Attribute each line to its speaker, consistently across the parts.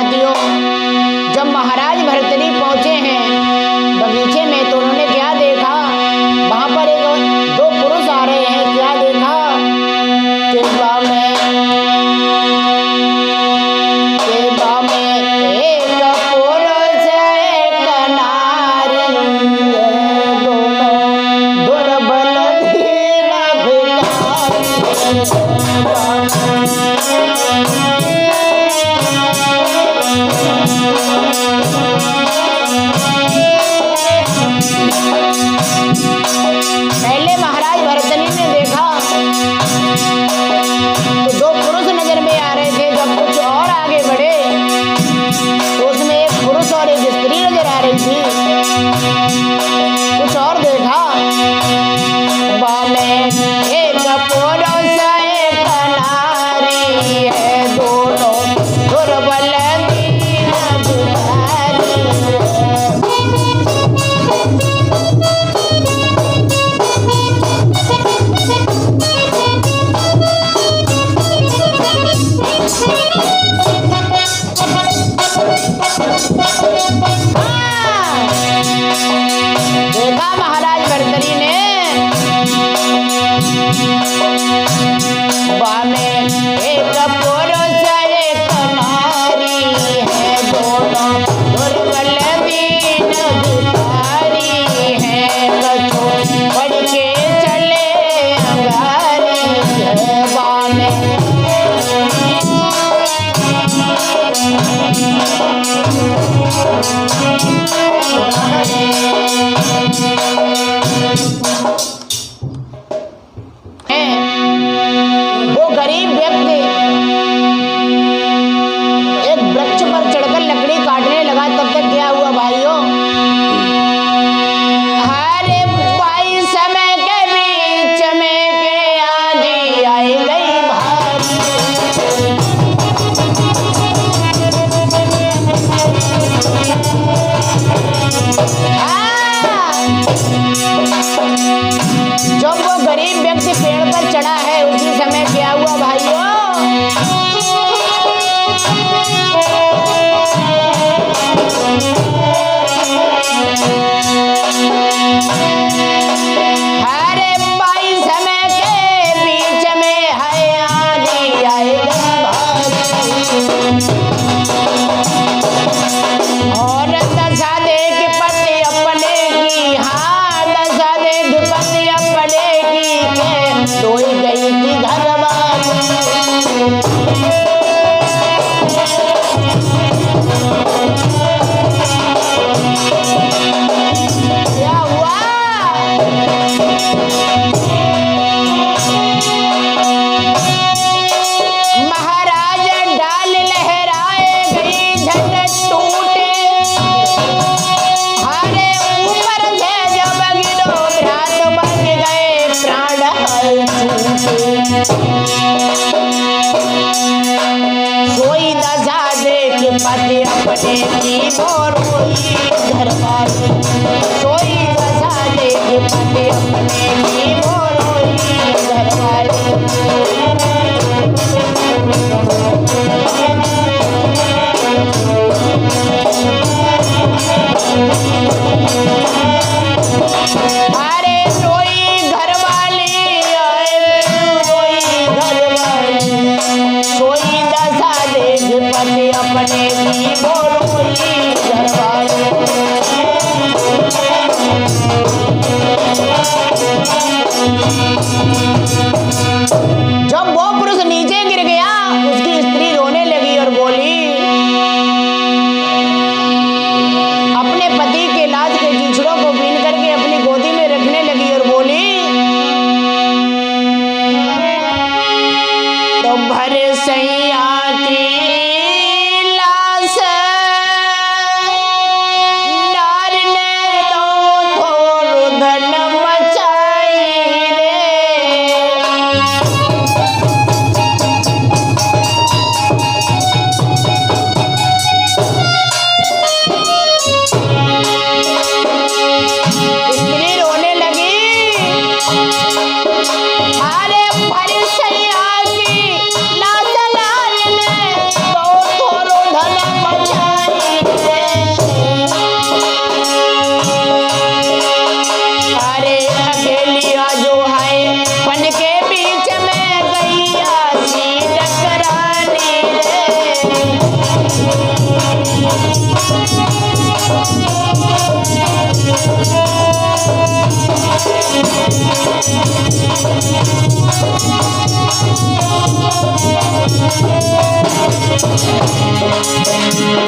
Speaker 1: साथियों, जब महाराज भर्तृहरि पहुंचे हैं बगीचे में तो उन्होंने क्या देखा, वहां पर दो पुरुष आ रहे हैं। क्या देखा, केबा में एक पुरुष एक नारी, दोनों दुर्बल दीन भिखारी। पहले महाराज भर्तृहरि ने देखा तो दो पुरुष नजर में आ रहे थे। जब कुछ और आगे बढ़े तो उसमें एक पुरुष और एक स्त्री नजर आ रही थी। कुछ और देखा, बामे एक पुरुष एक नारी है, दोनों दुर्बल दीन भिखारी। देखा महाराज भर्तृहरि ने, बामे एक पुरुष एक नारी है, दोनों दुर्बल दीन भिखारी है, कछु बढ़ के चले अंगारी है। बामे वो गरीब व्यक्ति एक वृक्ष पर चढ़कर लकड़ी काटने लगा। तब तक क्या हुआ भाइयों, हरे भाई समय के बीच में के आंधी आई गई भारी। जब वो गरीब व्यक्ति पेड़ पर चढ़ा है उसी समय क्या हुआ भाइयों, हरे भाई समय के बीच में है आंधी आई भारी। और दशा देख पति अपने की, हाँ दशा देख पति अपने की के सोई गई थी घरवाली। क्या हुआ, महाराज डाल लहराए गई झट टूटे, हारे ऊपर से जब गिरो भ्रात बन गए प्राण छूटे। सोई दशा देख पति अपने की रोई घरवाली, सोई दशा देख पति अपने की रोई घरवाली। अरे रोई घरवाली, रोई घरवाली, सोई दशा देख पति अपने की रोई घरवाली। जब वो पुरुष नीचे गिर गया उसकी स्त्री रोने लगी और बोली, अपने पति के लाज के चीचड़ों को बीन करके अपनी गोदी में रखने लगी और बोली, तो भर सैया की लाश डारने दो थोड़ धन मचाई रे,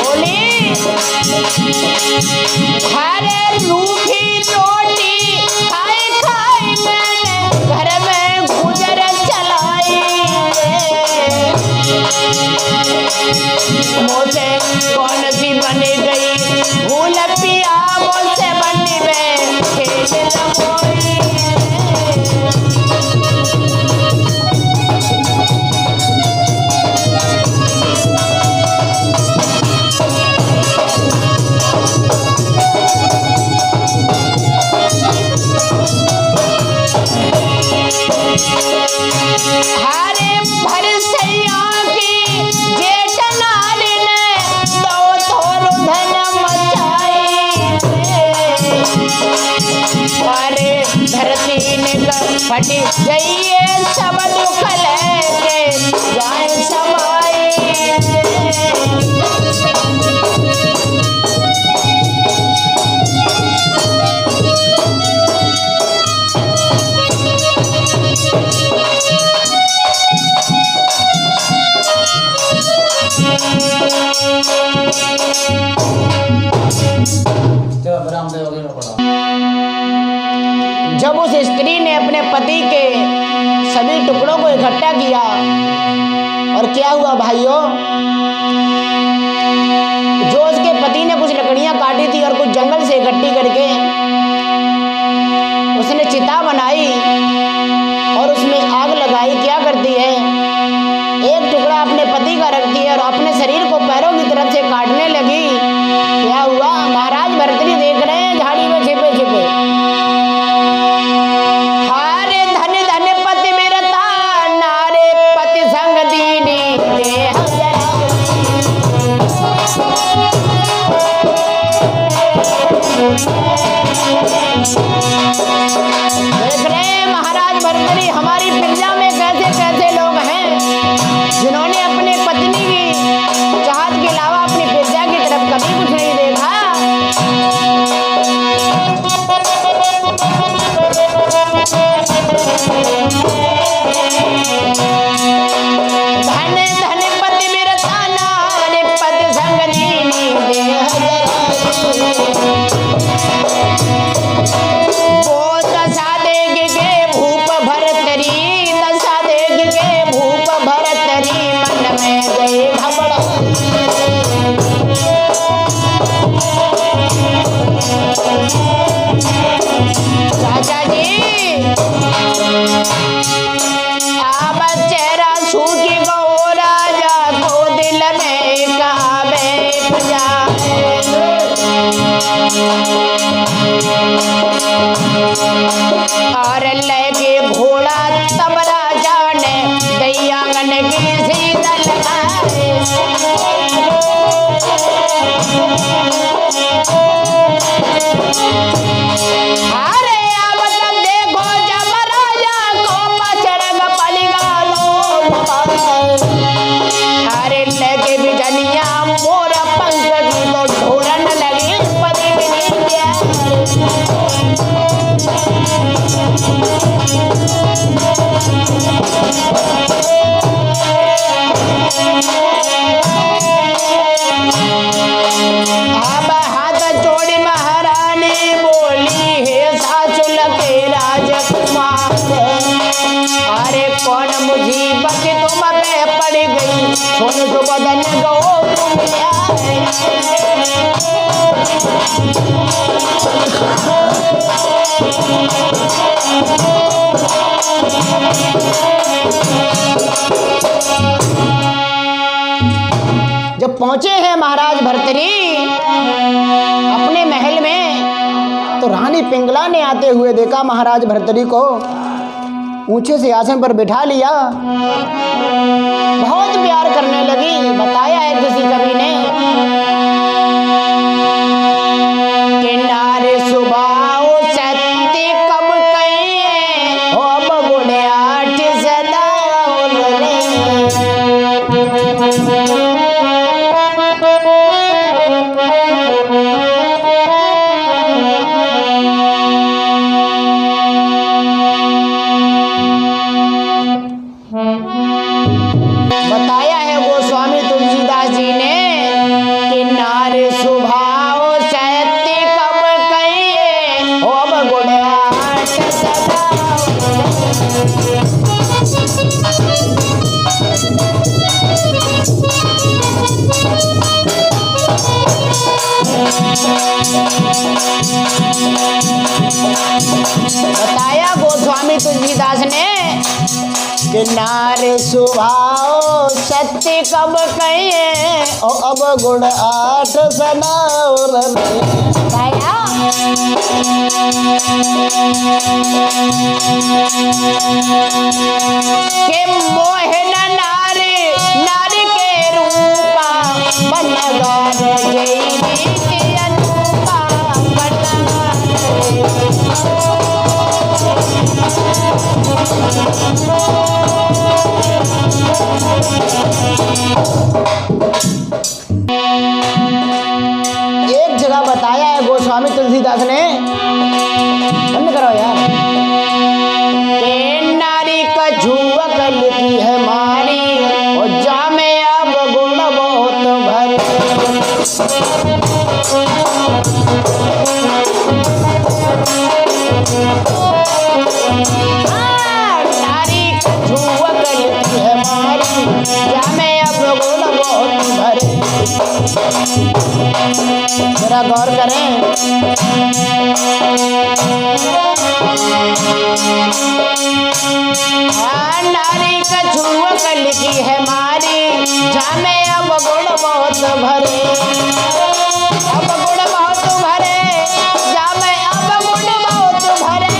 Speaker 1: बोली हरे रूखी रोटी खाई खाई मैंने घर में गुजर चलाई मुझे कौन सी बन गई भूल पिया मुझसे बनी में खेल लमोई हरे भर सैया की जेठ नारी ने दो थोर धन मचाई अरे धरती ने फटी गई है सब दुख लेके जाए समाई जब उस स्त्री ने अपने पति के सभी टुकड़ों को इकट्ठा किया और क्या हुआ भाइयों, जो उसके पति ने कुछ लकड़ियां काटी थी और कुछ जंगल से इकट्ठी करके उसने चिता बनाई और उसमें आग लगाई। क्या करती है, एक टुकड़ा अपने पति का रखती है और अपने शरीर को पैरों की तरफ से काटने लगी। क्या हुआ, महाराज भर्तृहरि देख रहे हैं झाड़ी में छिपे छिपे। हारे धन धन पति मेरता नारे पति संग दीनी देह देख रहे हैं महाराज भर्तृहरि हमारी प्रजा में कैसे कैसे लोग हैं जिन्होंने अपने पत्नी की चाहत के अलावा अपनी प्रजा की तरफ कभी कुछ नहीं देखा। धन धन पति मेरता नारे पति संग दीनी देह वो दशा देगी के भूप भरतरी दशा देगी के भूप भरतरी मन में गए घबड़ चाचा जी अब चेहरा सूखी गो राजा को दिल में काबे और लगे घोड़ा तब राजा ने दैयांगन की सीधा लगाए। अरे अब तब देखो जब राजा को पचड़ग पलिगा लो अरे लगे बिजनिया मोर पंख की तो ढोरन लगी पति अब हाथ जोड़ी महारानी बोली हे सासुल के राजकुमार अरे कौन मुसीबत तुम पे पड़ गई सुन तो बदन गो जब पहुंचे हैं महाराज भर्तृहरि अपने महल में तो रानी पिंगला ने आते हुए देखा महाराज भर्तृहरि को, ऊंचे से आसन पर बिठा लिया, बहुत प्यार करने लगी। बताया है किसी कवि ने कि नारी सुभाव सत्य कब कहिए हो बगुड़े आठ सदा तुलसीदास ने कि नारी स्वभाव सत्य कब कहिए ओ अब गुण 8 सनाओ के मोहन नारी नारी के रूपा बनगार जैवी के अनुपा बनगार एक जगह बताया है गोस्वामी तुलसीदास ने, बंद करो यार, के नारी का झुवक लिखी है मारी और जामे अब गुण बहुत भरे। नारी का झुवक लिखी है मारी जामे अब गुण बहुत भरे। जरा गौर करें, नारी का झुवक लिखी है मारी जामे अब गुण बहुत भरे। अब गुण बहुत भरे जामे अब गुण बहुत भरे।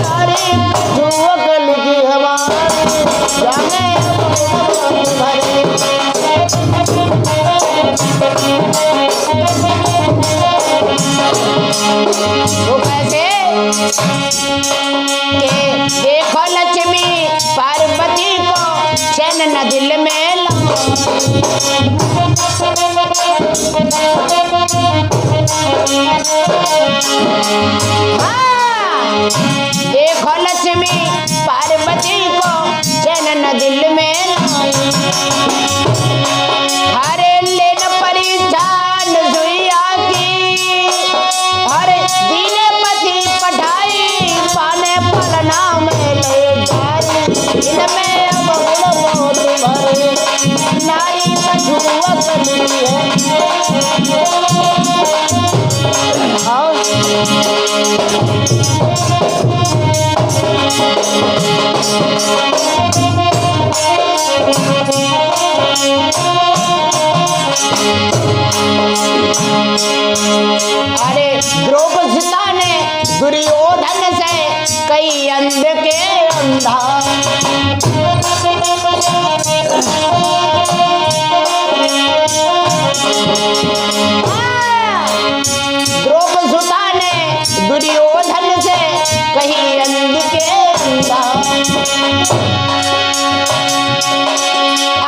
Speaker 1: नारी का झुवक लिखी है मारी जामे अब गुण बहुत भरे। वो कैसे के देखो लक्ष्मी पार्वती को चैन न दिल में लो। हाँ, देखो लक्ष्मी पार्वती को चैन न दिल में लो। हरे लेन परिछान जुइया की हरे दीने पति पढ़ाई पाने पलना में ले जाई। इनमें अब गुण बहुत भरे। नारी का झुवक लिखी है अरे द्रौपदी ने दुर्योधन से कई अंध के अंधा। द्रौपदी ने दुर्योधन से कई अंध के अंधा।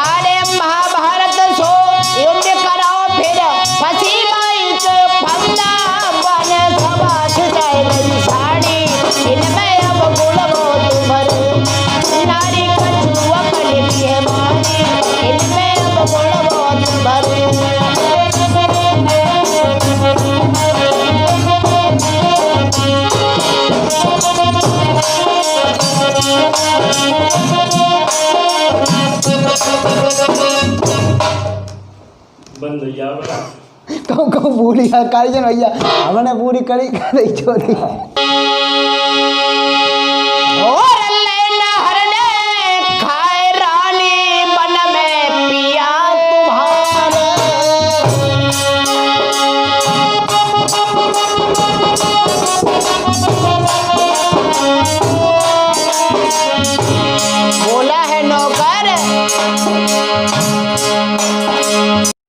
Speaker 1: अरे महाभारत सो युद्ध कराओ फिर फंसी माई के फंदा बने सभा जाए गई साड़ी। इनमें अब गुण बहुत भरे। नारी का झुवक लिखी है मारी इनमें अब गुण बहुत भरे।
Speaker 2: बंद भैया
Speaker 1: कहूँ पूरी कारीजन भैया हमने पूरी कड़ी छोड़ी।